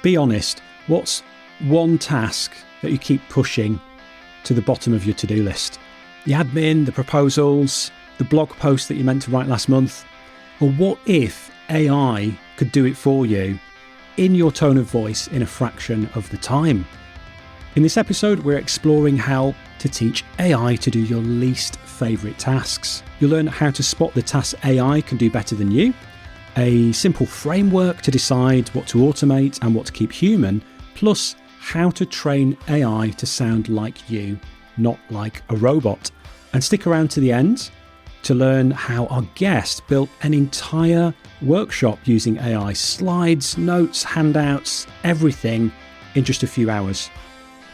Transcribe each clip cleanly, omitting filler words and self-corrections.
Be honest, what's one task that you keep pushing to the bottom of your to-do list? The admin, the proposals, the blog post that you meant to write last month? Or what if AI could do it for you in your tone of voice in a fraction of the time? In this episode, we're exploring how to teach AI to do your least favourite tasks. You'll learn how to spot the tasks AI can do better than you, a simple framework to decide what to automate and what to keep human, plus how to train AI to sound like you, not like a robot. And stick around to the end to learn how our guest built an entire workshop using AI, slides, notes, handouts, everything in just a few hours.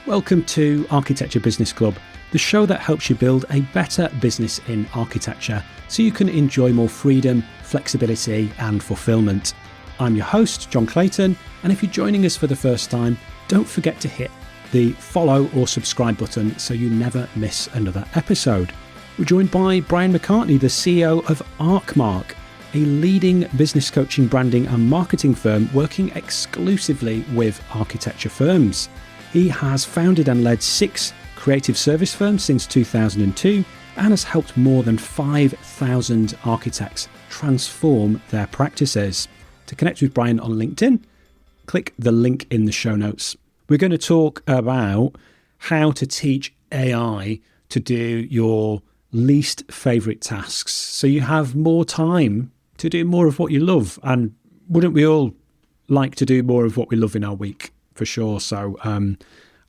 Welcome to Architecture Business Club, the show that helps you build a better business in architecture so you can enjoy more freedom, flexibility and fulfillment. I'm your host, Jon Clayton, and if you're joining us for the first time, don't forget to hit the follow or subscribe button so you never miss another episode. We're joined by Bryon McCartney, the CEO of Archmark, a leading business coaching, branding and marketing firm working exclusively with architecture firms. He has founded and led 6 creative service firms since 2002 and has helped more than 5,000 architects transform their practices. To connect with Bryon on LinkedIn, click the link in the show notes. We're going to talk about how to teach AI to do your least favourite tasks so you have more time to do more of what you love. And wouldn't we all like to do more of what we love in our week? For sure. So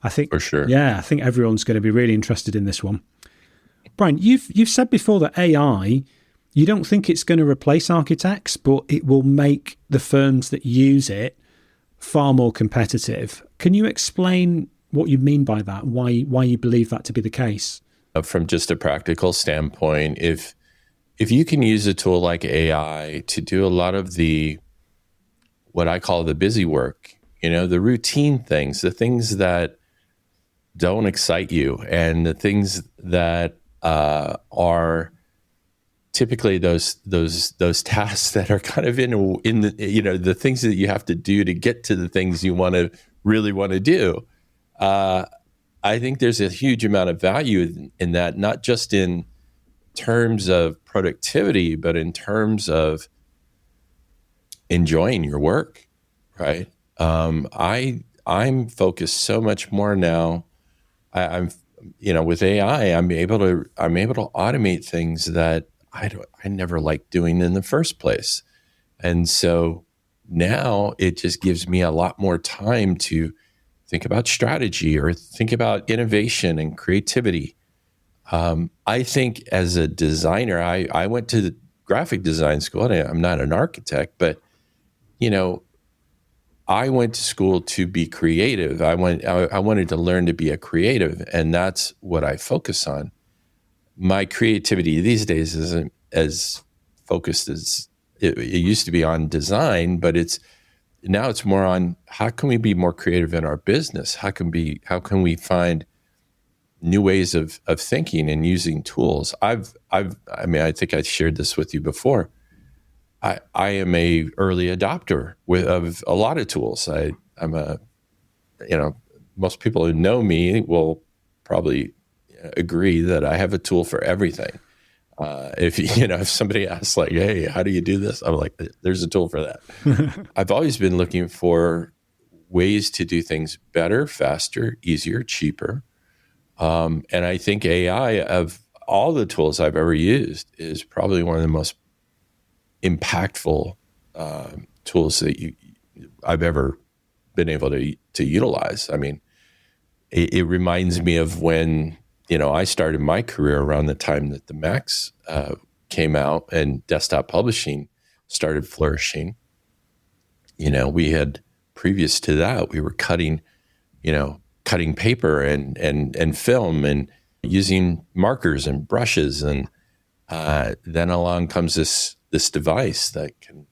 I think, for sure. Yeah, I think everyone's going to be really interested in this one. Bryon, you've said before that AI, you don't think it's going to replace architects, but it will make the firms that use it far more competitive. Can you explain what you mean by that? Why you believe that to be the case? From just a practical standpoint, if you can use a tool like AI to do a lot of the, what I call the busy work, the routine things, the things that don't excite you, and the things that are typically those tasks that are kind of in the the things that you have to do to get to the things you really want to do. I think there's a huge amount of value in that, not just in terms of productivity, but in terms of enjoying your work, right? I'm focused so much more now. I'm with AI, I'm able to automate things that I never liked doing in the first place. And so now it just gives me a lot more time to think about strategy or think about innovation and creativity. I think as a designer, I went to the graphic design school, and I'm not an architect, but I went to school to be creative. I wanted to learn to be a creative, and that's what I focus on. My creativity these days isn't as focused as it used to be on design, but now it's more on how can we be more creative in our business? How can we find new ways of thinking and using tools? I think I shared this with you before. I am a early adopter of a lot of tools. Most people who know me will probably agree that I have a tool for everything. If somebody asks like, hey, how do you do this? I'm like, there's a tool for that. I've always been looking for ways to do things better, faster, easier, cheaper. And I think AI, of all the tools I've ever used, is probably one of the most impactful tools that I've ever been able to utilize. I mean, it reminds me of when I started my career around the time that the Macs came out and desktop publishing started flourishing. We had, previous to that, we were cutting paper and film and using markers and brushes, and then along comes this device that can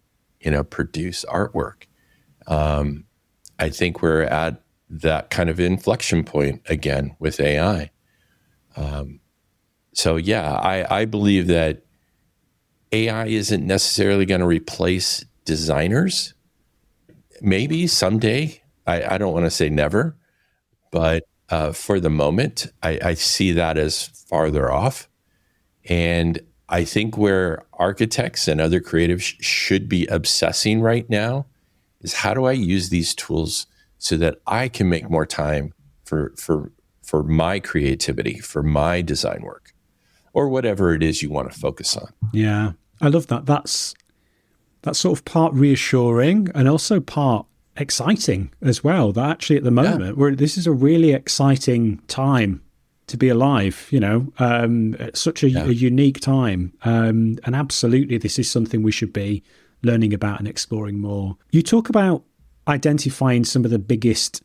produce artwork. I think we're at that kind of inflection point again with AI. So yeah, I believe that AI isn't necessarily going to replace designers. Maybe someday, I don't want to say never, but for the moment, I see that as farther off. And I think where architects and other creatives should be obsessing right now is, how do I use these tools so that I can make more time for my creativity, for my design work, or whatever it is you want to focus on. Yeah, I love that. That's sort of part reassuring and also part exciting as well. That actually at the moment, this is a really exciting time to be alive, such a unique time. And absolutely, this is something we should be learning about and exploring more. You talk about identifying some of the biggest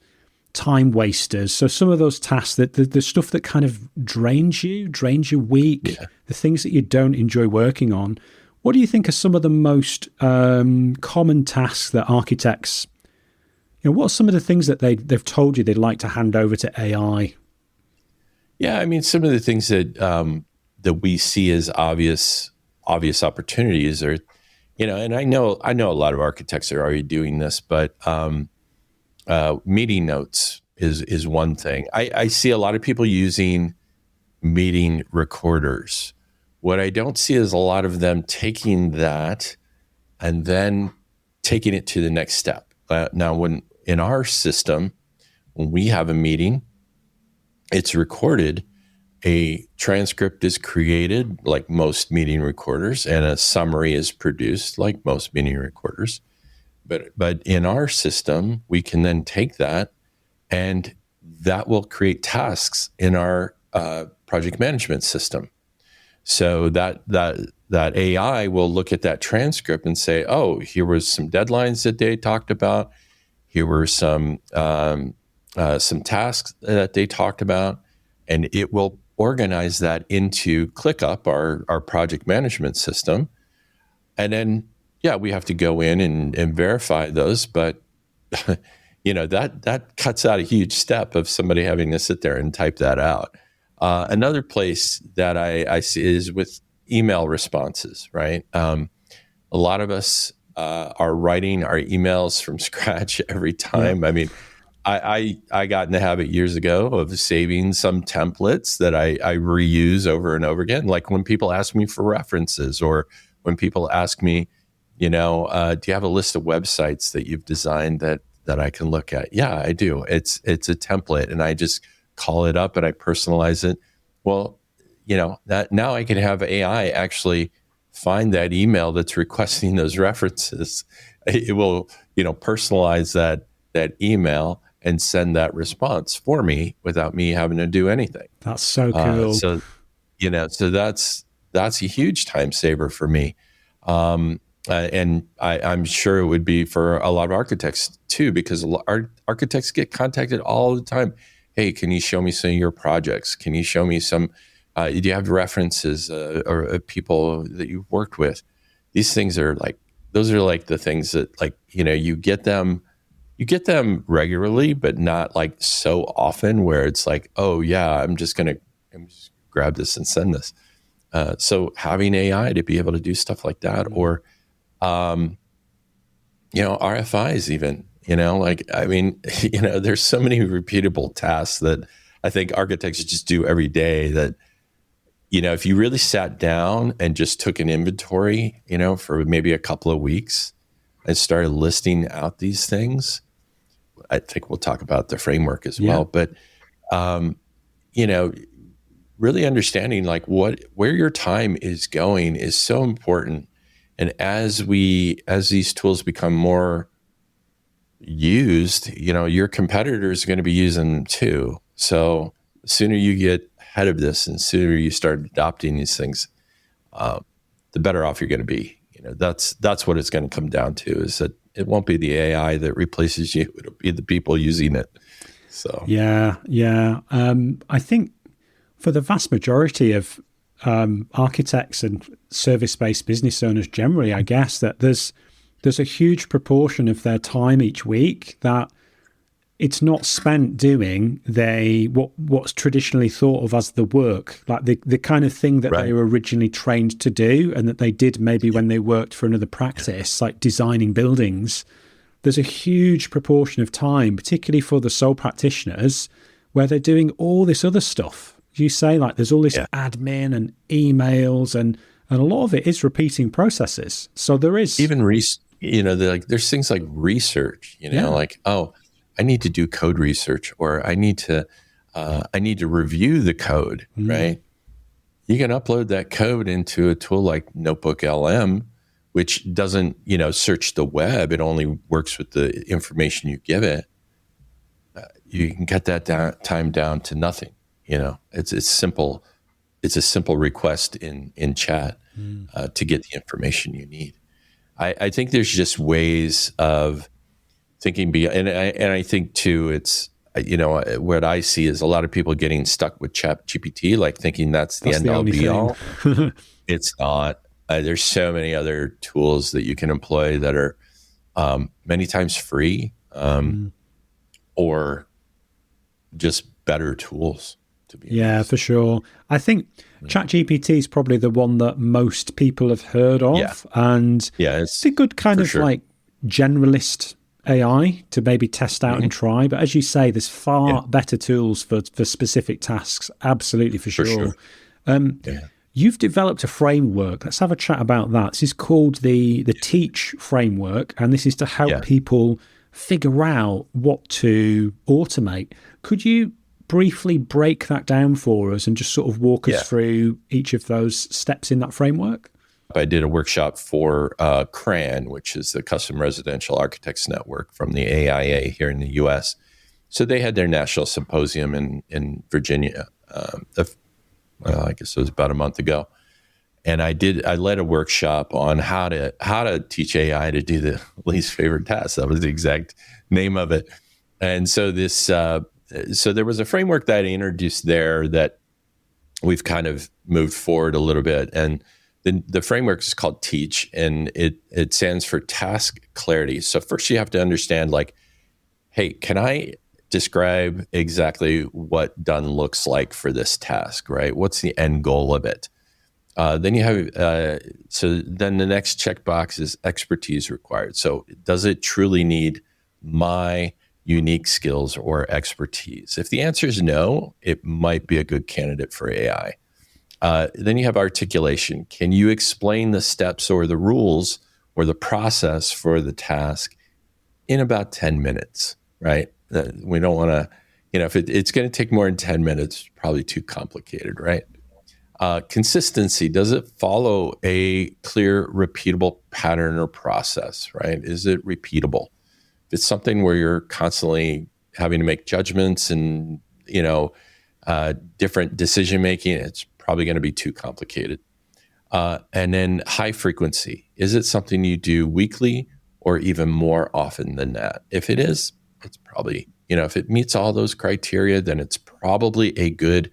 time wasters. So some of those tasks, the stuff that kind of drains your week, the things that you don't enjoy working on. What do you think are some of the most common tasks that architects, what are some of the things that they've told you they'd like to hand over to AI? Yeah, I mean, some of the things that that we see as obvious opportunities are, and I know a lot of architects are already doing this, but meeting notes is one thing. I see a lot of people using meeting recorders. What I don't see is a lot of them taking that and then taking it to the next step. Now, when in our system, when we have a meeting, it's recorded, a transcript is created like most meeting recorders, and a summary is produced like most meeting recorders. But in our system, we can then take that, and that will create tasks in our project management system. So that AI will look at that transcript and say, oh, here was some deadlines that they talked about. Here were some tasks that they talked about, and it will organize that into ClickUp, our project management system. And then, we have to go in and verify those, but that cuts out a huge step of somebody having to sit there and type that out. Another place that I see is with email responses, right? A lot of us are writing our emails from scratch every time. I mean, I got in the habit years ago of saving some templates that I reuse over and over again. Like when people ask me for references, or when people ask me, do you have a list of websites that you've designed that I can look at? Yeah, I do. It's a template, and I just call it up and I personalize it. Well, that now I can have AI actually find that email that's requesting those references. It will, personalize that email and send that response for me without me having to do anything. That's so cool. So that's a huge time saver for me. And I'm sure it would be for a lot of architects too, because our architects get contacted all the time. Hey, can you show me some of your projects? Can you show me some, do you have references or people that you've worked with? These things are those are the things that you get them regularly, but not so often where it's oh yeah, I'm just grab this and send this. So having AI to be able to do stuff like that, or, RFIs even, there's so many repeatable tasks that I think architects just do every day that, if you really sat down and just took an inventory, for maybe a couple of weeks and started listing out these things, I think we'll talk about the framework as well. But, really understanding where your time is going is so important. And as these tools become more used, your competitors are going to be using them too. So the sooner you get ahead of this and sooner you start adopting these things, the better off you're going to be. That's what it's going to come down to, is that it won't be the AI that replaces you. It'll be the people using it. So yeah. I think for the vast majority of architects and service-based business owners generally, I guess that there's a huge proportion of their time each week that it's not spent doing what's traditionally thought of as the work, like the kind of thing that they were originally trained to do and that they did maybe when they worked for another practice, like designing buildings. there's a huge proportion of time, particularly for the sole practitioners, where they're doing all this other stuff. You say, like, there's all this admin and emails, and a lot of it is repeating processes. So there is even there's things like research, like, oh, I need to do code research, or I need to review the code, right? You can upload that code into a tool like Notebook LM, which doesn't, search the web. It only works with the information you give it. You can cut that time down to nothing. It's simple. It's a simple request in chat to get the information you need. I think there's just ways of thinking beyond, and I think too, it's, what I see is a lot of people getting stuck with ChatGPT, like thinking that's the end all be all. It's not. There's so many other tools that you can employ that are many times free or just better tools. To be honest. For sure. I think ChatGPT is probably the one that most people have heard of, and it's a good kind of like generalist AI to maybe test out and try. But as you say, there's far better tools for specific tasks. Absolutely, for sure. You've developed a framework. Let's have a chat about that. This is called the Teach framework, and this is to help people figure out what to automate. Could you briefly break that down for us and just sort of walk us through each of those steps in that framework? I did a workshop for CRAN, which is the Custom Residential Architects Network from the AIA here in the U.S. So they had their national symposium in Virginia. I guess it was about a month ago, and I led a workshop on how to teach AI to do the least favorite task. That was the exact name of it. And so so there was a framework that I introduced there that we've kind of moved forward a little bit, and the framework is called Teach, and it stands for task clarity. So first you have to understand, like, hey, can I describe exactly what done looks like for this task, right? What's the end goal of it? Then you have, so then the next checkbox is expertise required. So does it truly need my unique skills or expertise? If the answer is no, it might be a good candidate for AI. Then you have articulation. Can you explain the steps or the rules or the process for the task in about 10 minutes, right? We don't want to, if it's going to take more than 10 minutes, it's probably too complicated, right? Consistency. Does it follow a clear, repeatable pattern or process, right? Is it repeatable? If it's something where you're constantly having to make judgments and, different decision-making, it's probably going to be too complicated. And then high frequency. Is it something you do weekly or even more often than that? If it is, it's probably, if it meets all those criteria, then it's probably a good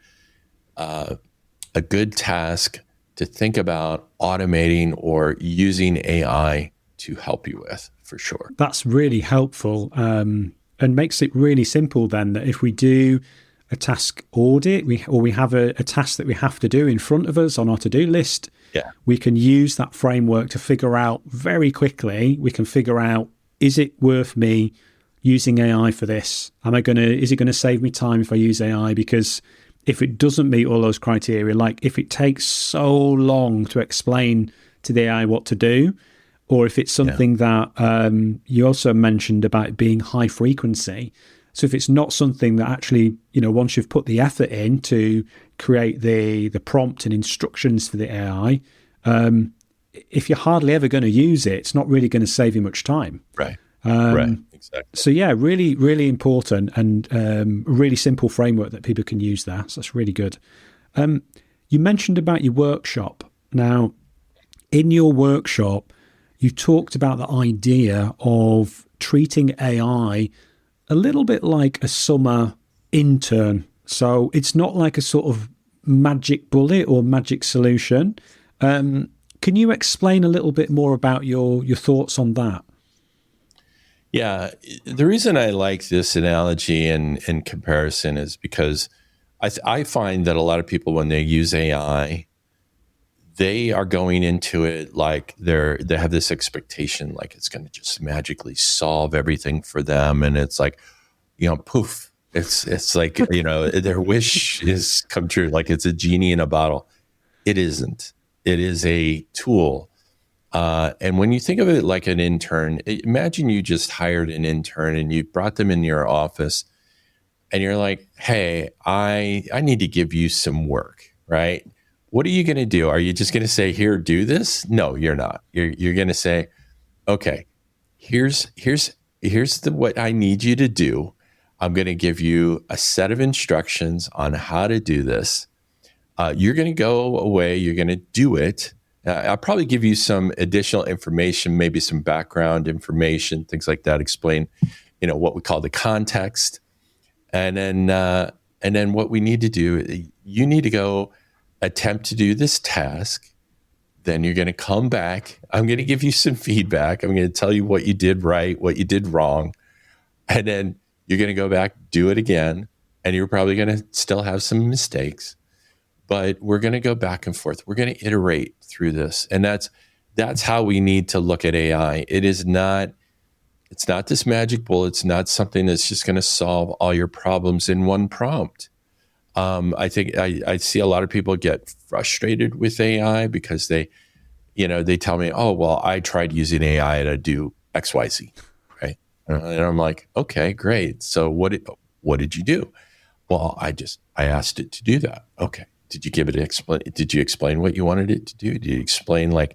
task to think about automating or using AI to help you with, for sure. That's really helpful, and makes it really simple then, that if we do a task audit, we have a task that we have to do in front of us on our to-do list, we can use that framework to figure out very quickly, we can figure out, is it worth me using AI for this? Is it going to save me time if I use AI? Because if it doesn't meet all those criteria, like if it takes so long to explain to the AI what to do, or if it's something that you also mentioned about it being high frequency. So if it's not something that actually, once you've put the effort in to create the prompt and instructions for the AI, if you're hardly ever going to use it, it's not really going to save you much time. Right. Right. Exactly. So really, really important, and really simple framework that people can use there. So that's really good. You mentioned about your workshop. Now, in your workshop, you talked about the idea of treating AI a little bit like a summer intern. So it's not like a sort of magic bullet or magic solution. Can you explain a little bit more about your thoughts on that? Yeah, the reason I like this analogy and comparison is because I find that a lot of people, when they use AI, they are going into it like they have this expectation, like it's going to just magically solve everything for them. And it's like, poof, it's like, their wish is come true. Like it's a genie in a bottle. It isn't. It is a tool. And when you think of it like an intern, imagine you just hired an intern and you brought them in your office and you're like, hey, I need to give you some work, right? What are you going to do? Are you just going to say, here, do this? No, you're not. You're going to say, okay, here's what I need you to do. I'm going to give you a set of instructions on how to do this. You're going to go away. You're going to do it. I'll probably give you some additional information, maybe some background information, things like that. Explain, what we call the context. And then what we need to do, you need to go attempt to do this task. Then you're going to come back. I'm going to give you some feedback. I'm going to tell you what you did right, what you did wrong. And then you're going to go back, do it again. And you're probably going to still have some mistakes, but we're going to go back and forth. We're going to iterate through this. And that's how we need to look at AI. It's not this magic bullet. It's not something that's just going to solve all your problems in one prompt. I think I see a lot of people get frustrated with AI because they tell me, oh, well, I tried using AI to do X, Y, Z, right? And I'm like, okay, great. So what did you do? Well, I asked it to do that. Okay. Did you explain what you wanted it to do? Did you explain like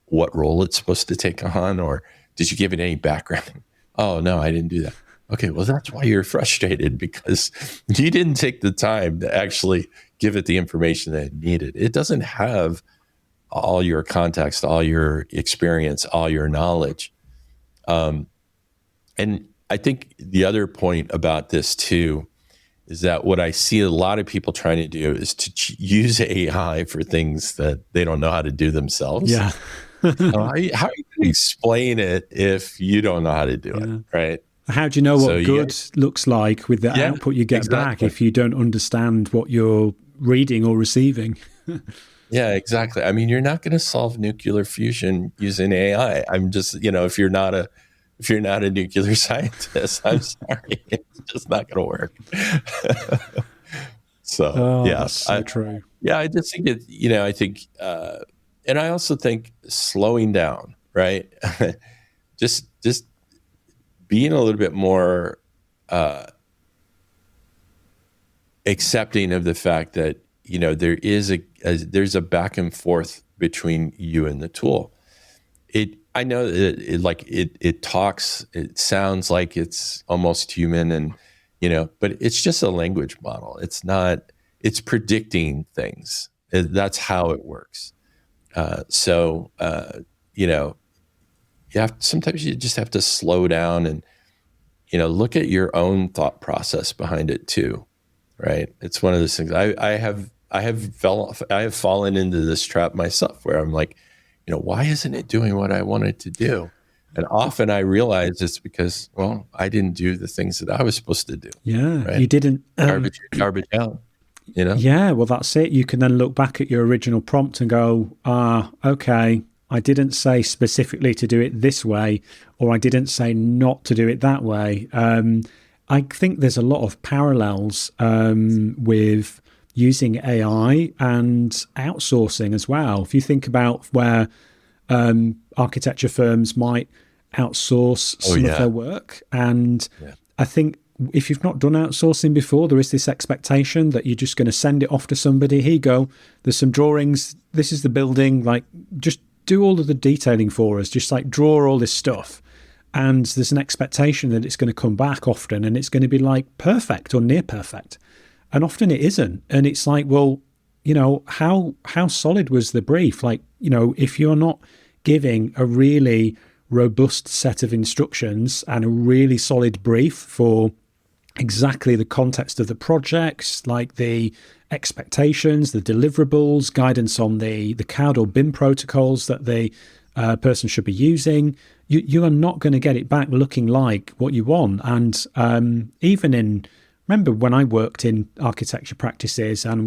what role it's supposed to take on, or did you give it any background? Oh, no, I didn't do that. Okay, well, that's why you're frustrated, because you didn't take the time to actually give it the information that it needed. It doesn't have all your context, all your experience, all your knowledge. And I think the other point about this too is that what I see a lot of people trying to do is to use AI for things that they don't know how to do themselves. Yeah. How are you going to explain it if you don't know how to do it, right? How do you know what good looks like with the output you get back if you don't understand what you're reading or receiving? Yeah, exactly. I mean, you're not going to solve nuclear fusion using AI. I'm just, if you're not a nuclear scientist, I'm sorry, it's just not going to work. That's so true. Yeah, I just think I think, and I also think slowing down, right? just being a little bit more accepting of the fact that there's a back and forth between you and the tool. I know that it talks, it sounds like it's almost human, and but it's just a language model. It's not. It's predicting things. That's how it works. Sometimes you just have to slow down and, look at your own thought process behind it too, right? It's one of those things. I have fallen into this trap myself where I'm like, why isn't it doing what I want it to do? And often I realize it's because, well, I didn't do the things that I was supposed to do. Yeah, right? You didn't. Garbage out, Yeah, well, that's it. You can then look back at your original prompt and go, okay, I didn't say specifically to do it this way, or I didn't say not to do it that way. I think there's a lot of parallels with using AI and outsourcing as well. If you think about where architecture firms might outsource some of their work, and I think if you've not done outsourcing before, there is this expectation that you're just going to send it off to somebody. Here you go. There's some drawings. This is the building. Like, just do all of the detailing for us. Just like draw all this stuff. And there's an expectation that it's going to come back often and it's going to be like perfect or near perfect. And often it isn't. And it's like, well, how solid was the brief? Like, if you're not giving a really robust set of instructions and a really solid brief for exactly the context of the projects, like the expectations, the deliverables, guidance on the CAD or BIM protocols that the person should be using, you are not going to get it back looking like what you want. And remember when I worked in architecture practices and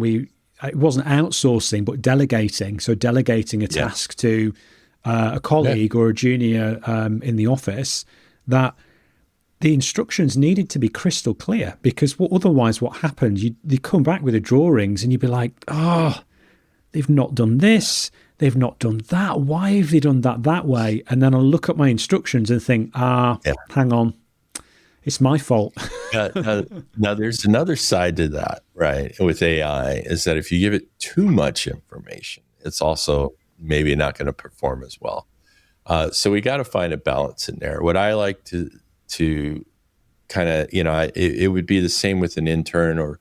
it wasn't outsourcing, but delegating. So delegating a task to a colleague or a junior in the office, that the instructions needed to be crystal clear, because otherwise what happened, you come back with the drawings and you'd be like, they've not done this, they've not done that. Why have they done that way? And then I'll look at my instructions and think, hang on, it's my fault. Now, there's another side to that, right? With AI, is that if you give it too much information, it's also maybe not going to perform as well. So we got to find a balance in there. What I like to kind of, it would be the same with an intern or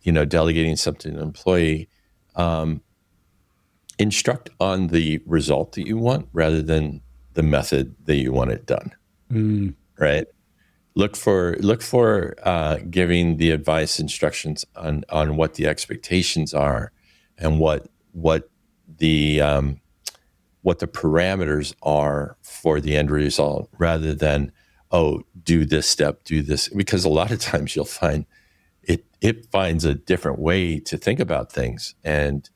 delegating something to an employee. Instruct on the result that you want rather than the method that you want it done. Right? Look for giving the advice instructions on what the expectations are and what the parameters are for the end result, rather than, do this step, do this, because a lot of times you'll find it finds a different way to think about things, and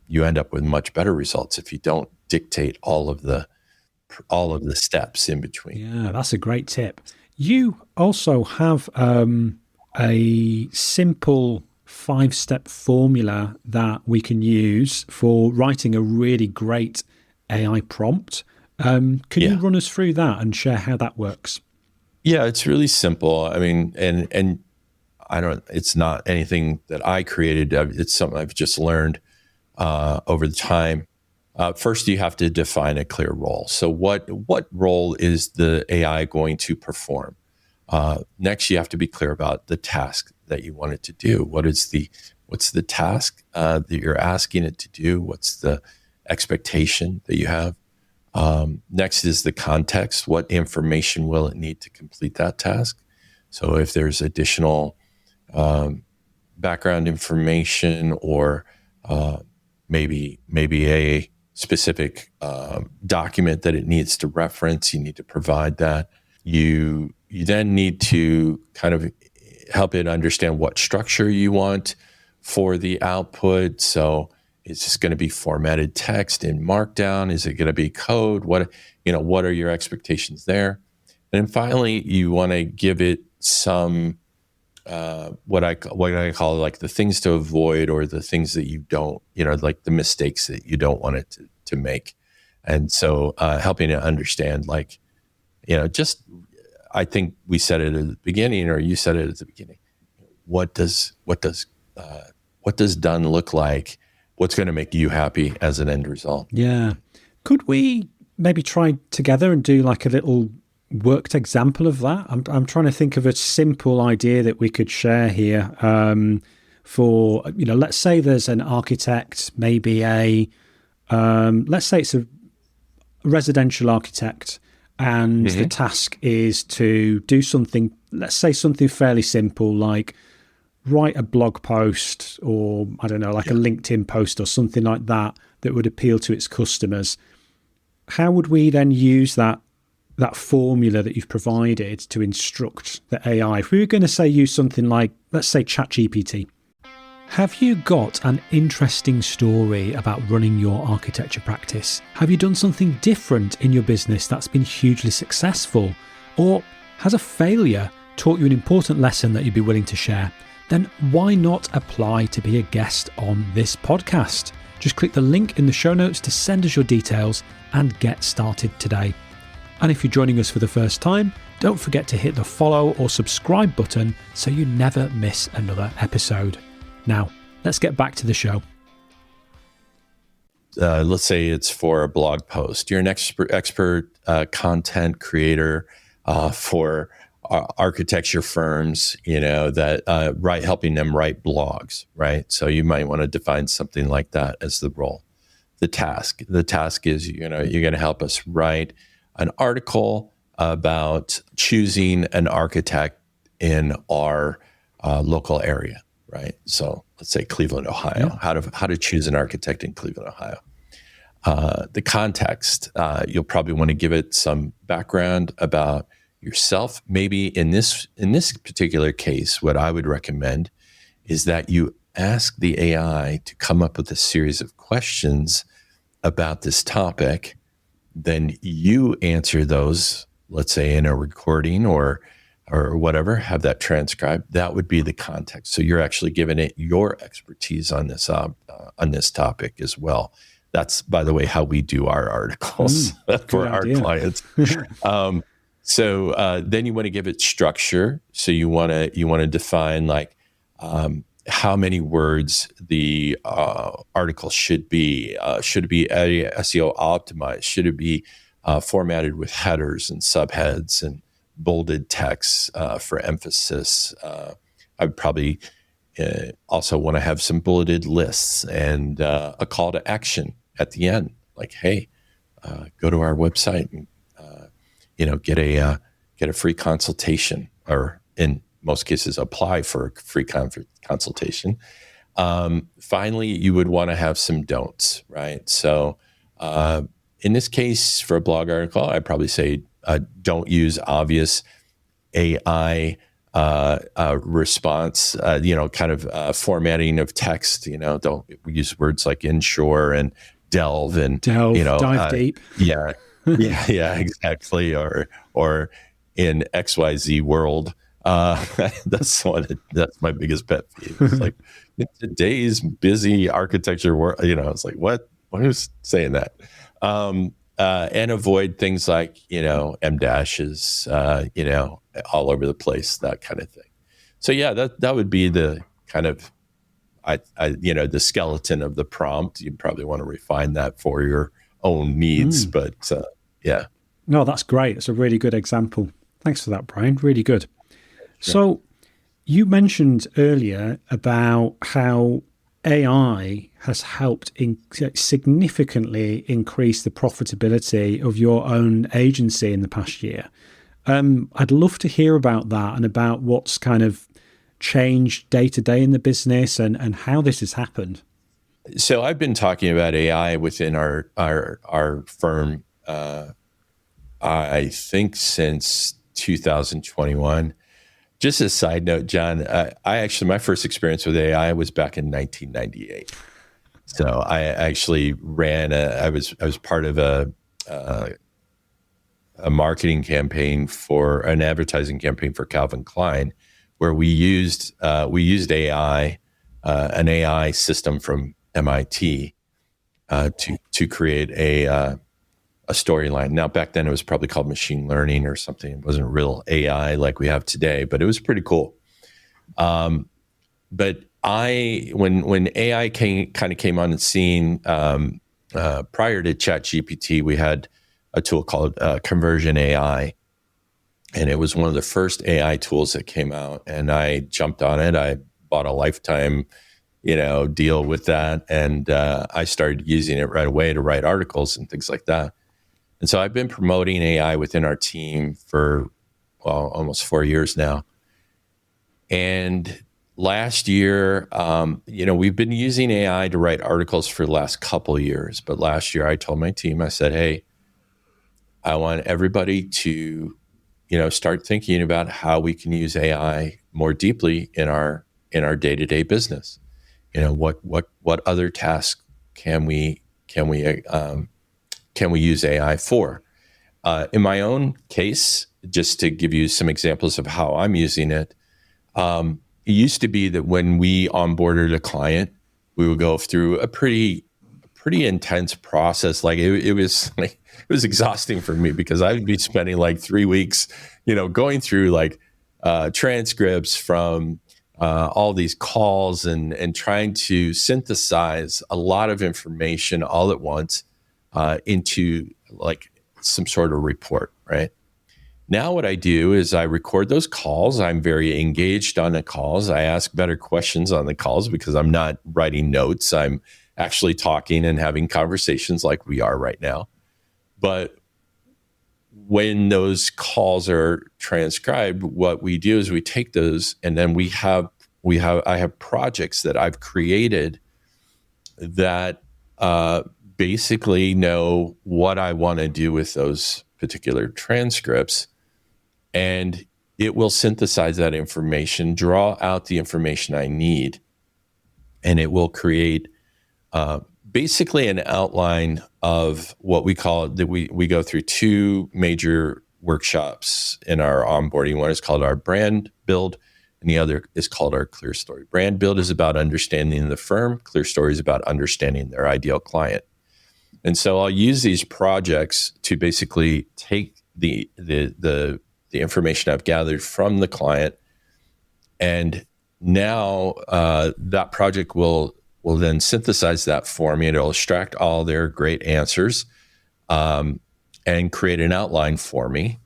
you end up with much better results if you don't dictate all of the steps in between. Yeah, that's a great tip. You also have a simple 5-step formula that we can use for writing a really great AI prompt. Can you run us through that and share how that works? Yeah, it's really simple. I mean, and it's not anything that I created. It's something I've just learned over the time. First, you have to define a clear role. So what role is the AI going to perform? Next, you have to be clear about the task that you want it to do. What's the task that you're asking it to do? What's the expectation that you have? Next is the context. What information will it need to complete that task? So if there's additional background information or maybe a specific document that it needs to reference, you need to provide that. You then need to kind of help it understand what structure you want for the output. So is this going to be formatted text in Markdown? Is it going to be code? What are your expectations there? And then finally, you want to give it some what I call like the things to avoid, or the things that you don't, like the mistakes that you don't want it to make. And so helping it understand, like, just, I think we said it at the beginning, or you said it at the beginning. What does done look like? What's going to make you happy as an end result? Yeah. Could we maybe try together and do like a little worked example of that? I'm trying to think of a simple idea that we could share here. For, let's say there's an architect, maybe let's say it's a residential architect, and the task is to do something, let's say something fairly simple, like write a blog post, or I don't know, like a LinkedIn post or something like that would appeal to its customers. How would we then use that formula that you've provided to instruct the AI? If we were going to say use something like, let's say ChatGPT. Have you got an interesting story about running your architecture practice? Have you done something different in your business that's been hugely successful? Or has a failure taught you an important lesson that you'd be willing to share? Then why not apply to be a guest on this podcast? Just click the link in the show notes to send us your details and get started today. And if you're joining us for the first time, don't forget to hit the follow or subscribe button so you never miss another episode. Now, let's get back to the show. Let's say it's for a blog post. You're an expert content creator for architecture firms, that helping them write blogs, right? So you might want to define something like that as the role. The task is, you're going to help us write an article about choosing an architect in our local area, right? So let's say Cleveland, Ohio. Yeah. How to choose an architect in Cleveland, Ohio. The context, you'll probably want to give it some background about yourself. Maybe in this particular case, what I would recommend is that you ask the AI to come up with a series of questions about this topic. Then you answer those, let's say in a recording or whatever, have that transcribed. That would be the context. So you're actually giving it your expertise on this topic as well. That's, by the way, how we do our articles for our clients. So then you want to give it structure. So you want to define like how many words the article should be. Should it be SEO optimized? Should it be formatted with headers and subheads and bolded text for emphasis? I would probably also want to have some bulleted lists and a call to action at the end, like, hey, go to our website and get a free consultation, or in most cases, apply for a free consultation. Finally, you would want to have some don'ts, right? So in this case, for a blog article, I'd probably say don't use obvious AI response, formatting of text. Don't use words like ensure and delve and dive deep. Yeah, exactly. Or in XYZ world. That's my biggest pet peeve. It's like in today's busy architecture world, it's like, what is saying that? And avoid things like, M dashes, all over the place, that kind of thing. So yeah, that would be the kind of, the skeleton of the prompt. You'd probably want to refine that for your own needs, but yeah. No, that's great. It's a really good example. Thanks for that, Bryon. Really good. Sure. So you mentioned earlier about how AI has helped significantly increase the profitability of your own agency in the past year. I'd love to hear about that and about what's kind of changed day to day in the business and how this has happened. So I've been talking about AI within our firm, I think since 2021. Just a side note, Jon, my first experience with AI was back in 1998. So I actually I was part of a marketing campaign an advertising campaign for Calvin Klein, where we used AI, an AI system from MIT, to create a storyline. Now, back then it was probably called machine learning or something. It wasn't real AI like we have today, but it was pretty cool. But when AI came on the scene, prior to ChatGPT, we had a tool called Conversion AI, and it was one of the first AI tools that came out. And I jumped on it. I bought a lifetime, deal with that, and I started using it right away to write articles and things like that. And so I've been promoting AI within our team for, almost 4 years now. And last year, we've been using AI to write articles for the last couple of years. But last year I told my team, I said, hey, I want everybody to, start thinking about how we can use AI more deeply in our day-to-day business. What other tasks can we use AI for? In my own case, just to give you some examples of how I'm using it, it used to be that when we onboarded a client, we would go through a pretty intense process. Like it was exhausting for me, because I would be spending like 3 weeks, going through like transcripts from all these calls and trying to synthesize a lot of information all at once into like some sort of report, right? Now what I do is I record those calls. I'm very engaged on the calls. I ask better questions on the calls because I'm not writing notes. I'm actually talking and having conversations like we are right now. But when those calls are transcribed, what we do is we take those, and then I have projects that I've created that basically know what I want to do with those particular transcripts. And it will synthesize that information, draw out the information I need, and it will create basically an outline of what we call it. That we go through two major workshops in our onboarding. One is called our brand build, and the other is called our clear story. Brand build is about understanding the firm. Clear story is about understanding their ideal client. And so I'll use these projects to basically take the information I've gathered from the client, and now that project will then synthesize that for me. It'll extract all their great answers and create an outline for me.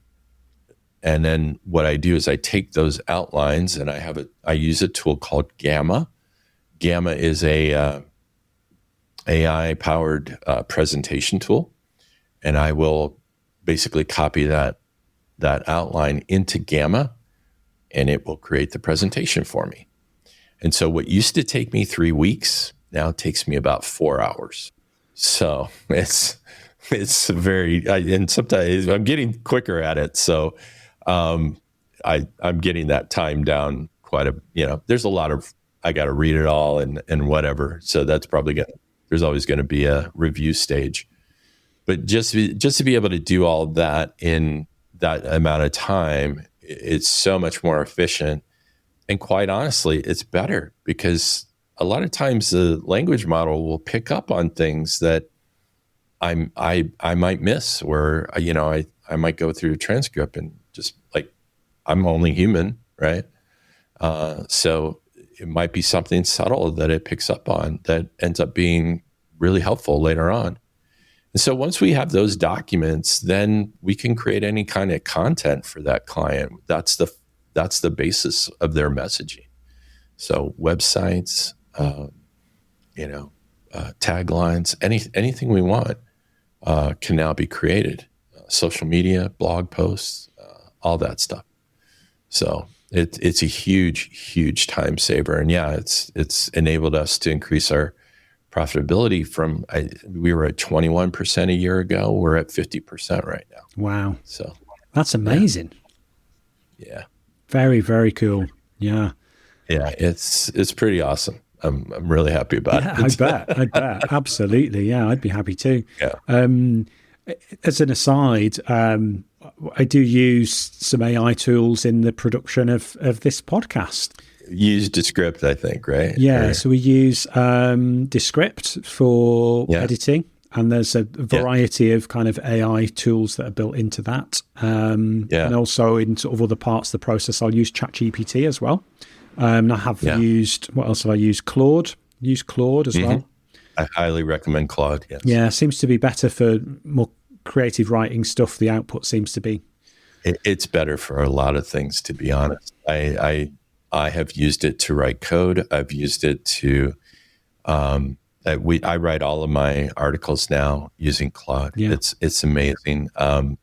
And then what I do is I take those outlines and I use a tool called Gamma. Gamma is a AI-powered presentation tool, and I will basically copy that outline into Gamma, and it will create the presentation for me. And so what used to take me 3 weeks now takes me about 4 hours. So it's very, and sometimes I'm getting quicker at it. So I'm getting that time down quite there's a lot of, I got to read it all and whatever. So that's probably there's always going to be a review stage, but just to be able to do all that in that amount of time, it's so much more efficient. And quite honestly, it's better because a lot of times the language model will pick up on things that I might miss, or I might go through a transcript and just like, I'm only human, right? So it might be something subtle that it picks up on that ends up being really helpful later on. And so once we have those documents, then we can create any kind of content for that client. That's the basis of their messaging. So websites, taglines, anything we want can now be created. Social media, blog posts, all that stuff. So it's a huge time saver. And yeah, it's enabled us to increase our profitability we were at 21% a year ago. We're at 50% right now. Wow. So that's amazing. Yeah. Very, very cool. Yeah. Yeah. It's pretty awesome. I'm really happy about it. I bet. Absolutely. Yeah. I'd be happy too. Yeah. As an aside, I do use some AI tools in the production of this podcast. Use Descript, I think, right? Yeah. So we use Descript for editing, and there's a variety of kind of AI tools that are built into that. And also in sort of other parts of the process, I'll use ChatGPT as well. And I have used, what else have I used? Claude. Use Claude as well. I highly recommend Claude. Yes. Yeah, seems to be better for more creative writing stuff. The output seems to be. It's better for a lot of things, to be honest. I have used it to write code. I've used it to. I write all of my articles now using Claude. Yeah. It's amazing. I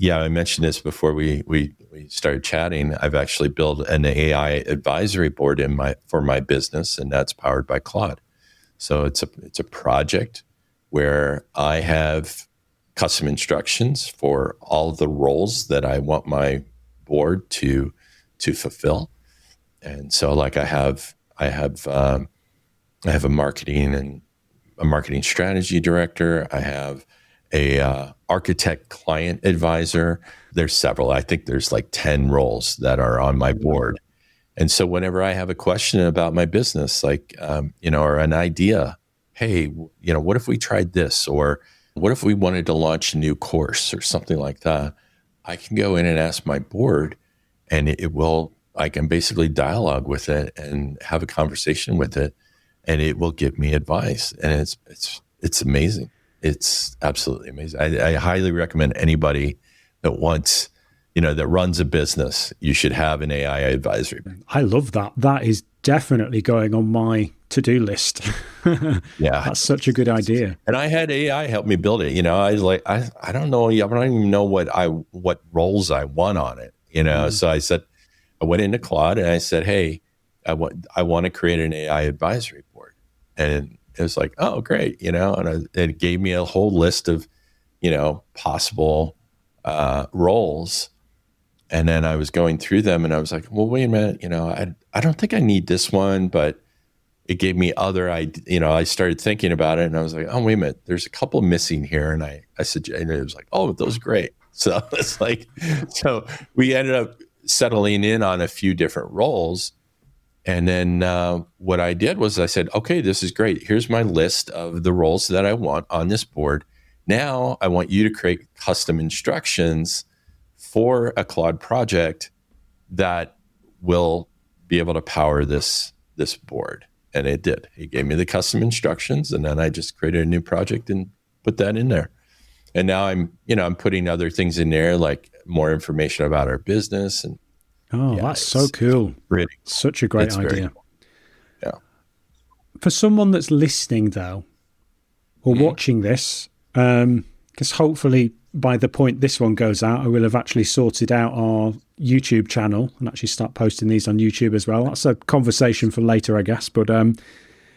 mentioned this before we started chatting. I've actually built an AI advisory board for my business, and that's powered by Claude. So it's a project where I have custom instructions for all of the roles that I want my board to fulfill. And so, like, I have a marketing strategy director. I have a architect client advisor. There's several. I think there's like 10 roles that are on my board. And so whenever I have a question about my business, like, or an idea, hey, what if we tried this? Or what if we wanted to launch a new course or something like that? I can go in and ask my board, and I can basically dialogue with it and have a conversation with it, and it will give me advice. And it's amazing. It's absolutely amazing. I highly recommend anybody that wants, that runs a business, you should have an AI advisory. I love that. That is definitely going on my to-do list. Yeah. That's such a good idea. And I had AI help me build it. I was like, I don't know. I don't even know what roles I want on it, So I said, I went into Claude and I said, hey, I want to create an AI advisory board. And it was like, oh, great. And it gave me a whole list of, possible roles. And then I was going through them and I was like, well, wait a minute, I don't think I need this one, but it gave me other ideas. I started thinking about it and I was like, oh, wait a minute, there's a couple missing here. And I said, and it was like, oh, those are great. So it's like, so we ended up settling in on a few different roles. And then what I did was I said, okay, this is great. Here's my list of the roles that I want on this board. Now I want you to create custom instructions for a Claude project that will be able to power this board. And it did. He gave me the custom instructions, and then I just created a new project and put that in there. And now I'm putting other things in there, like more information about our business. And that's so cool. Really, such a great idea. Cool. Yeah. For someone that's listening though, or watching this, because hopefully by the point this one goes out, I will have actually sorted out our YouTube channel and actually start posting these on YouTube as well. That's a conversation for later, I guess. But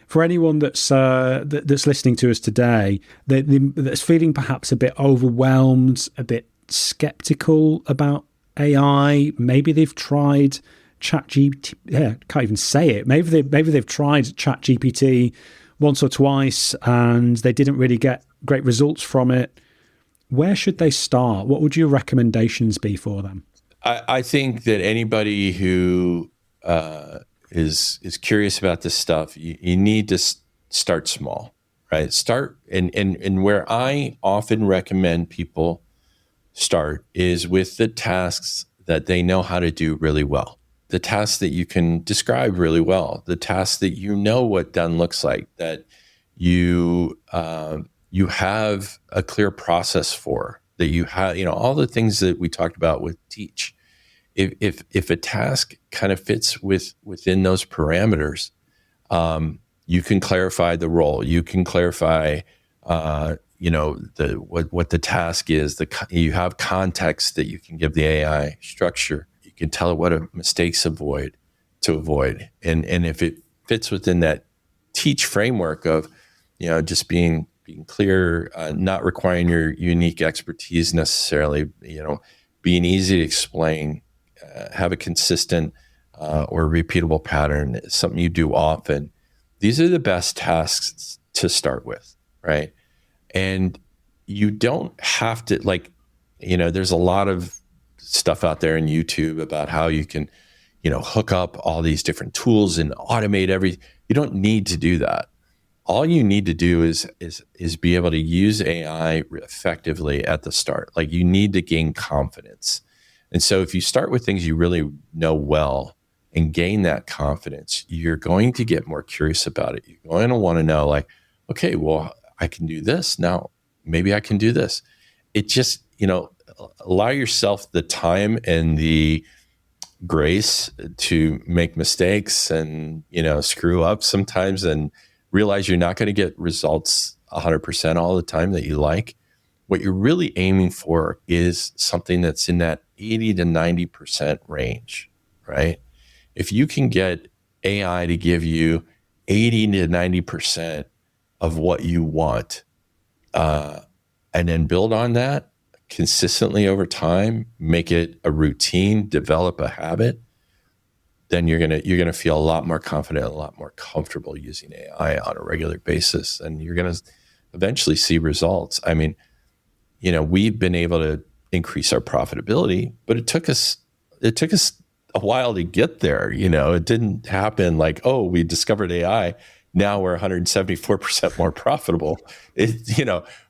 for anyone that's listening to us today, that's feeling perhaps a bit overwhelmed, a bit skeptical about AI, maybe they've tried ChatGPT. Yeah, can't even say it. Maybe they've tried ChatGPT once or twice and they didn't really get great results from it. Where should they start? What would your recommendations be for them? I think that anybody who is curious about this stuff, you need to start small, right? Start and where I often recommend people start is with the tasks that they know how to do really well, the tasks that you can describe really well, the tasks that you know what done looks like, that you have a clear process for, that you have, all the things that we talked about with Teach. If a task kind of fits within those parameters, you can clarify the role. You can clarify, what the task is. You have context that you can give the AI structure. You can tell it what mistakes to avoid, and if it fits within that Teach framework of, just being clear, not requiring your unique expertise necessarily, being easy to explain, have a consistent or repeatable pattern, something you do often. These are the best tasks to start with, right? And you don't have to, there's a lot of stuff out there in YouTube about how you can, hook up all these different tools and automate everything. You don't need to do that. All you need to do is be able to use AI effectively at the start. Like, you need to gain confidence. And so if you start with things you really know well and gain that confidence, you're going to get more curious about it. You're going to want to know, like, okay, well, I can do this. Now, maybe I can do this. It just, allow yourself the time and the grace to make mistakes and, screw up sometimes, and realize you're not going to get results 100% all the time that you like. What you're really aiming for is something that's in that 80 to 90% range, right? If you can get AI to give you 80 to 90% of what you want, and then build on that consistently over time, make it a routine, develop a habit, then you're gonna feel a lot more confident, a lot more comfortable using AI on a regular basis, and you're gonna eventually see results. I mean, we've been able to increase our profitability, but it took us a while to get there. It didn't happen like, oh, we discovered AI, now we're 174% more profitable.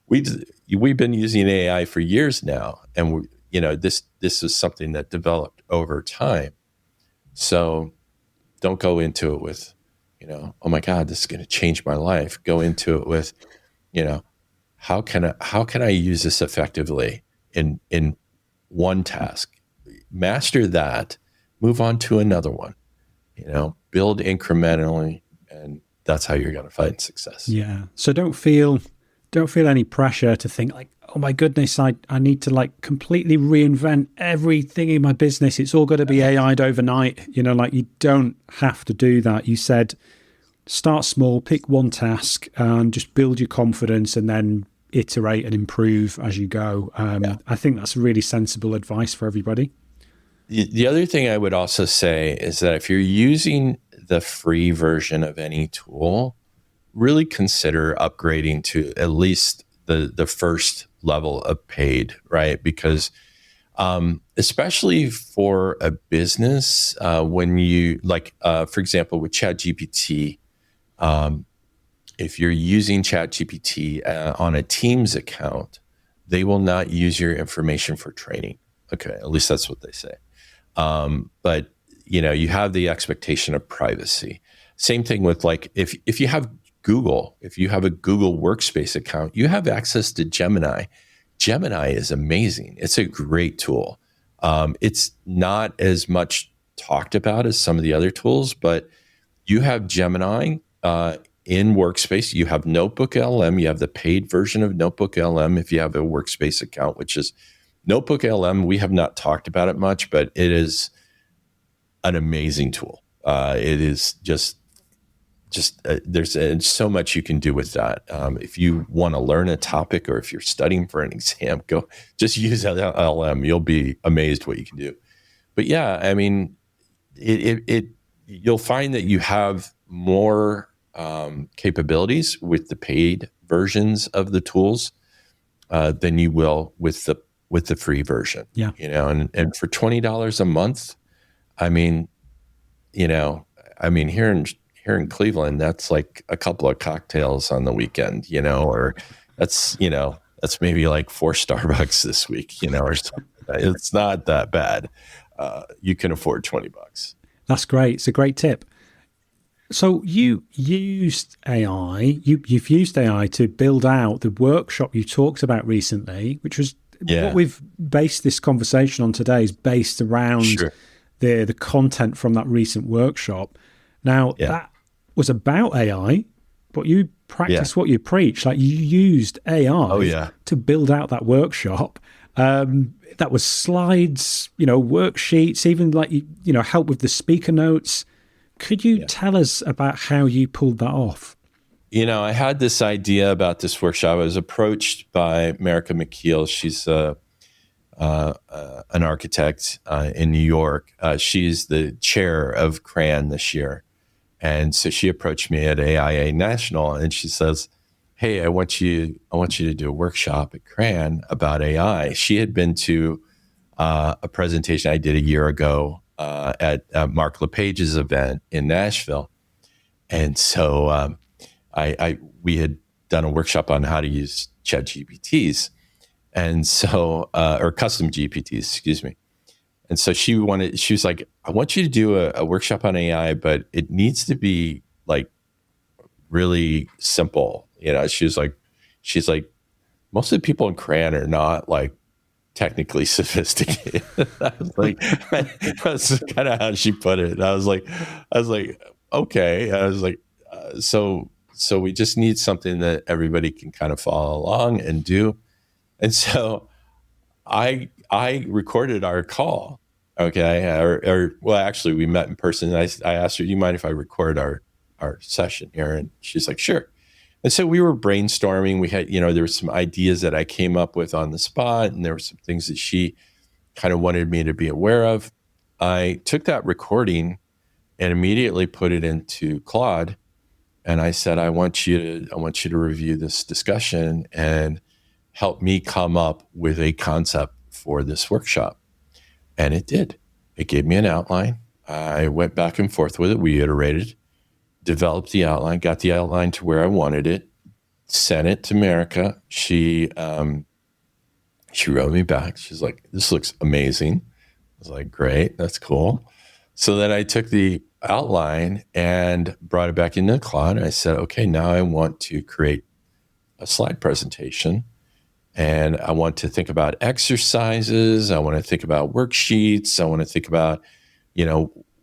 We've been using AI for years now, and this is something that developed over time. So don't go into it with, oh my God, this is going to change my life. Go into it with, how can I use this effectively in one task? Master that, move on to another one. Build incrementally, and that's how you're going to find success. Yeah. So don't feel any pressure to think like, oh my goodness, I need to completely reinvent everything in my business. It's all got to be AI'd overnight. You don't have to do that. You said start small, pick one task, and just build your confidence, and then iterate and improve as you go. I think that's really sensible advice for everybody. The other thing I would also say is that if you're using the free version of any tool, really consider upgrading to at least the first level of paid, right? Because especially for a business, when you for example, with ChatGPT, if you're using ChatGPT on a Teams account, they will not use your information for training. Okay, at least that's what they say. But you have the expectation of privacy. Same thing with if you have Google, if you have a Google Workspace account, you have access to Gemini. Gemini is amazing. It's a great tool. It's not as much talked about as some of the other tools, but you have Gemini in Workspace. You have Notebook LM. You have the paid version of Notebook LM if you have a Workspace account, which is Notebook LM. We have not talked about it much, but it is an amazing tool. It is just there's so much you can do with that. If you want to learn a topic or if you're studying for an exam, go just use LM. You'll be amazed what you can do. But yeah, I mean, you'll find that you have more capabilities with the paid versions of the tools than you will with the free version. Yeah, and for $20 a month, I mean, here in Cleveland, that's like a couple of cocktails on the weekend, or that's maybe like 4 Starbucks this week, or something. It's not that bad. You can afford $20. That's great. It's a great tip. So you used AI, you've used AI to build out the workshop you talked about recently, which was what we've based this conversation on today is based around the content from that recent workshop. Now, that was about AI, but you practice what you preach. Like you used AI to build out that workshop. That was slides, worksheets, even help with the speaker notes. Could you tell us about how you pulled that off? I had this idea about this workshop. I was approached by Marika McKeel. She's an architect in New York. She's the chair of CRAN this year. And so she approached me at AIA National and she says, "Hey, I want you to do a workshop at CRAN about AI." She had been to a presentation I did a year ago at Mark LePage's event in Nashville. And so we had done a workshop on how to use ChatGPTs. And so, or custom GPTs, excuse me. And so she was like, "I want you to do a workshop on AI, but it needs to be like really simple." She's like, "Most of the people in CRAN are not like technically sophisticated." I was like, that's kind of how she put it. And I was like, okay. I was like, so we just need something that everybody can kind of follow along and do. And so I recorded our call. Okay. Well, actually we met in person. And I asked her, "Do you mind if I record our session here?" And she's like, "Sure." And so we were brainstorming. We had, there were some ideas that I came up with on the spot, and there were some things that she kind of wanted me to be aware of. I took that recording and immediately put it into Claude. And I said, I want you to review this discussion and help me come up with a concept for this workshop. And it did. It gave me an outline. I went back and forth with it. We iterated, developed the outline, got the outline to where I wanted it, sent it to Marika. She wrote me back. She's like, "This looks amazing." I was like, "Great, that's cool." So then I took the outline and brought it back into Claude. I said, "Okay, now I want to create a slide presentation. And I want to think about exercises. I want to think about worksheets. I want to think about,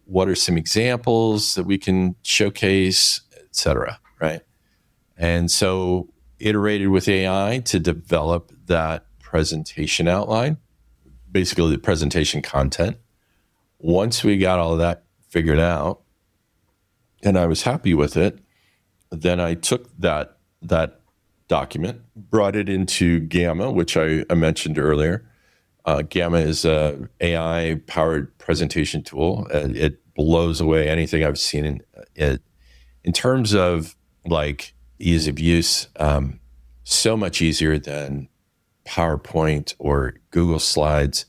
what are some examples that we can showcase, et cetera." Right. And so iterated with AI to develop that presentation outline, basically the presentation content. Once we got all of that figured out and I was happy with it, then I took that document, brought it into Gamma, which I mentioned earlier, Gamma is a AI powered presentation tool. It blows away anything I've seen in it in terms of like ease of use. So much easier than PowerPoint or Google Slides,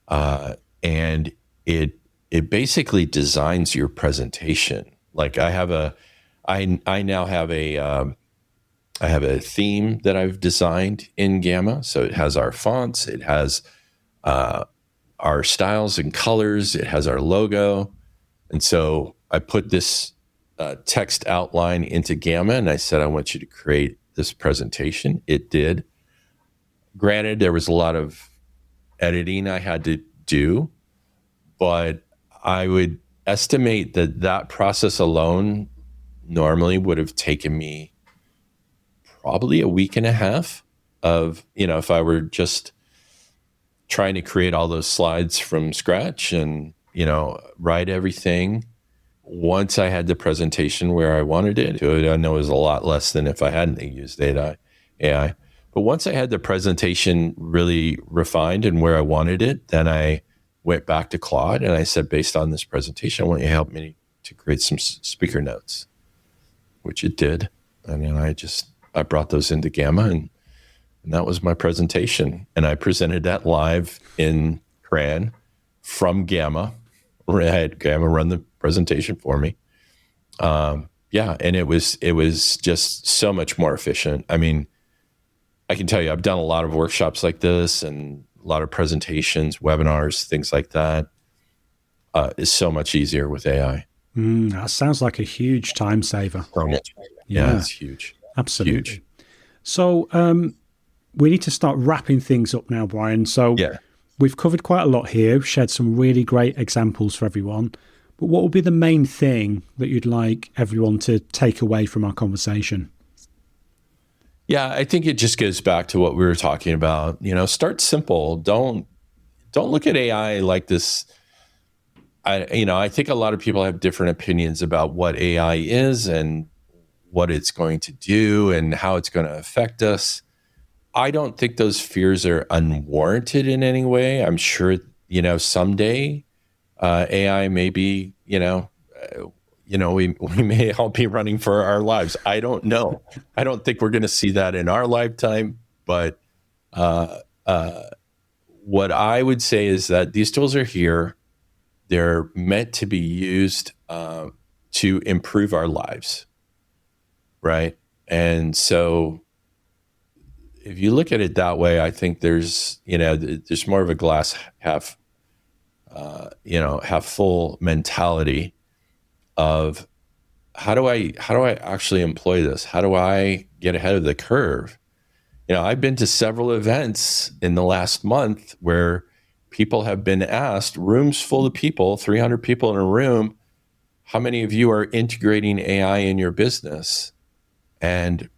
and it basically designs your presentation. Like I now have I have a theme that I've designed in Gamma. So it has our fonts, it has our styles and colors, it has our logo. And so I put this text outline into Gamma and I said, I want you to create this presentation. It did. Granted, there was a lot of editing I had to do, but I would estimate that process alone normally would have taken me probably a week and a half of, if I were just trying to create all those slides from scratch and, write everything. Once I had the presentation where I wanted it, I know it was a lot less than if I hadn't used AI. But once I had the presentation really refined and where I wanted it, then I went back to Claude and I said, based on this presentation, I want you to help me to create some speaker notes, which it did. And then I brought those into Gamma and that was my presentation. And I presented that live in Cran from Gamma. I had Gamma run the presentation for me. And it was just so much more efficient. I mean, I can tell you, I've done a lot of workshops like this and a lot of presentations, webinars, things like that. It's so much easier with AI. That sounds like a huge time saver. Yeah, it's huge. Absolutely. Huge. So we need to start wrapping things up now, Bryon. So we've covered quite a lot here, shared some really great examples for everyone. But what would be the main thing that you'd like everyone to take away from our conversation? Yeah, I think it just goes back to what we were talking about. Start simple. Don't look at AI like this. I think a lot of people have different opinions about what AI is and what it's going to do and how it's going to affect us. I don't think those fears are unwarranted in any way. I'm sure, someday AI may be, we may all be running for our lives. I don't know. I don't think we're going to see that in our lifetime. But what I would say is that these tools are here. They're meant to be used to improve our lives, right? And so if you look at it that way, I think there's more of a glass half full mentality of how do I actually employ this? How do I get ahead of the curve? I've been to several events in the last month where people have been asked, rooms full of people, 300 people in a room, how many of you are integrating AI in your business? And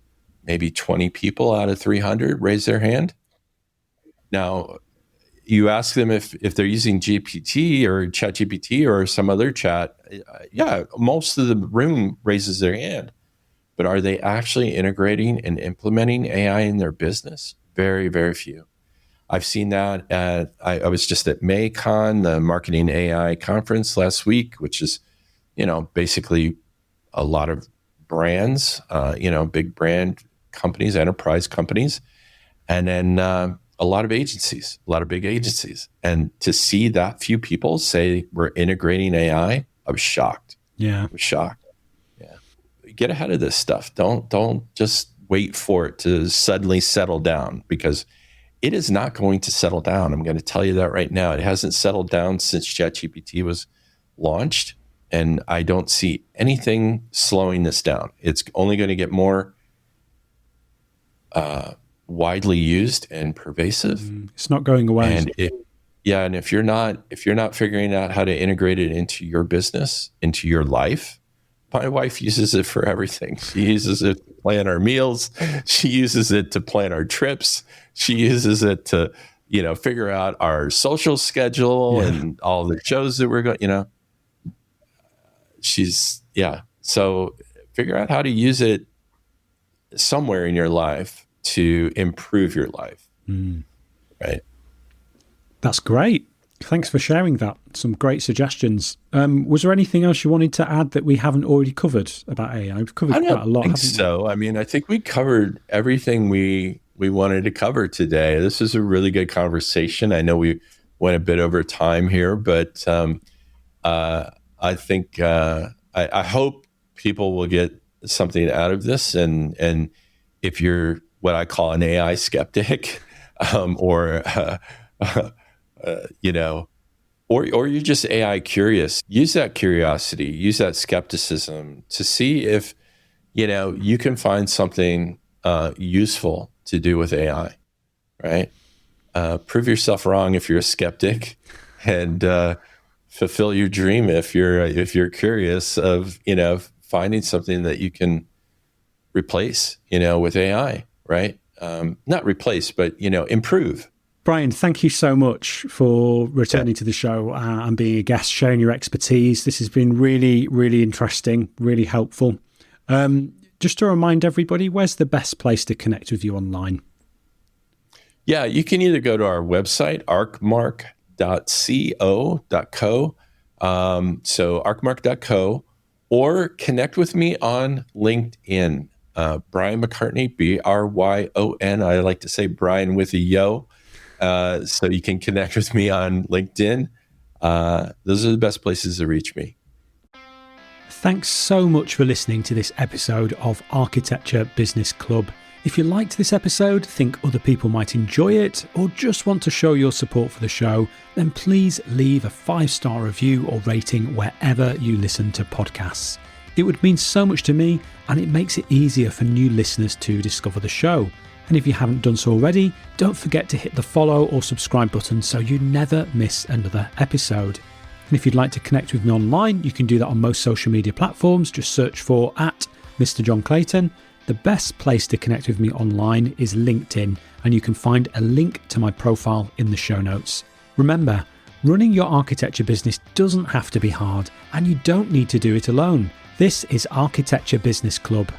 maybe 20 people out of 300 raise their hand. Now, you ask them if they're using GPT or ChatGPT or some other chat. Yeah, most of the room raises their hand. But are they actually integrating and implementing AI in their business? Very, very few. I've seen that I was just at MayCon, the Marketing AI conference last week, which is, basically a lot of brands, big brand companies, enterprise companies, and then a lot of agencies, a lot of big agencies. And to see that few people say we're integrating AI, I was shocked. Yeah. I was shocked. Yeah. Get ahead of this stuff. Don't just wait for it to suddenly settle down, because it is not going to settle down. I'm going to tell you that right now. It hasn't settled down since ChatGPT was launched, and I don't see anything slowing this down. It's only going to get more widely used and pervasive. It's not going away. And if you're not figuring out how to integrate it into your business, into your life, my wife uses it for everything. She uses it to plan our meals. She uses it to plan our trips. She uses it to, figure out our social schedule and all the shows that we're going, So figure out how to use it somewhere in your life to improve your life. Right. That's great. Thanks for sharing that. Some great suggestions. Was there anything else you wanted to add that we haven't already covered about AI? We've covered quite a lot. I think so. I mean, I think we covered everything we wanted to cover today. This is a really good conversation. I know we went a bit over time here, but I think I hope people will get something out of this. And if you're what I call an AI skeptic, or you're just AI curious, use that curiosity, use that skepticism to see if you can find something useful to do with AI, right? Prove yourself wrong if you're a skeptic, and fulfill your dream if you're curious of finding something that you can replace with AI, right? Not replace, but improve. Bryon, thank you so much for returning to the show and being a guest, sharing your expertise. This has been really, really interesting, really helpful. Just to remind everybody, where's the best place to connect with you online? Yeah, you can either go to our website, archmark.co.co, so archmark.co, or connect with me on LinkedIn. Bryon McCartney, Bryon. I like to say Bryon with a yo. So you can connect with me on LinkedIn. Those are the best places to reach me. Thanks so much for listening to this episode of Architecture Business Club. If you liked this episode, think other people might enjoy it, or just want to show your support for the show, then please leave a 5-star review or rating wherever you listen to podcasts. It would mean so much to me, and it makes it easier for new listeners to discover the show. And if you haven't done so already, don't forget to hit the follow or subscribe button so you never miss another episode. And if you'd like to connect with me online, you can do that on most social media platforms. Just search for @Mr. Jon Clayton. The best place to connect with me online is LinkedIn, and you can find a link to my profile in the show notes. Remember, running your architecture business doesn't have to be hard, and you don't need to do it alone. This is Architecture Business Club,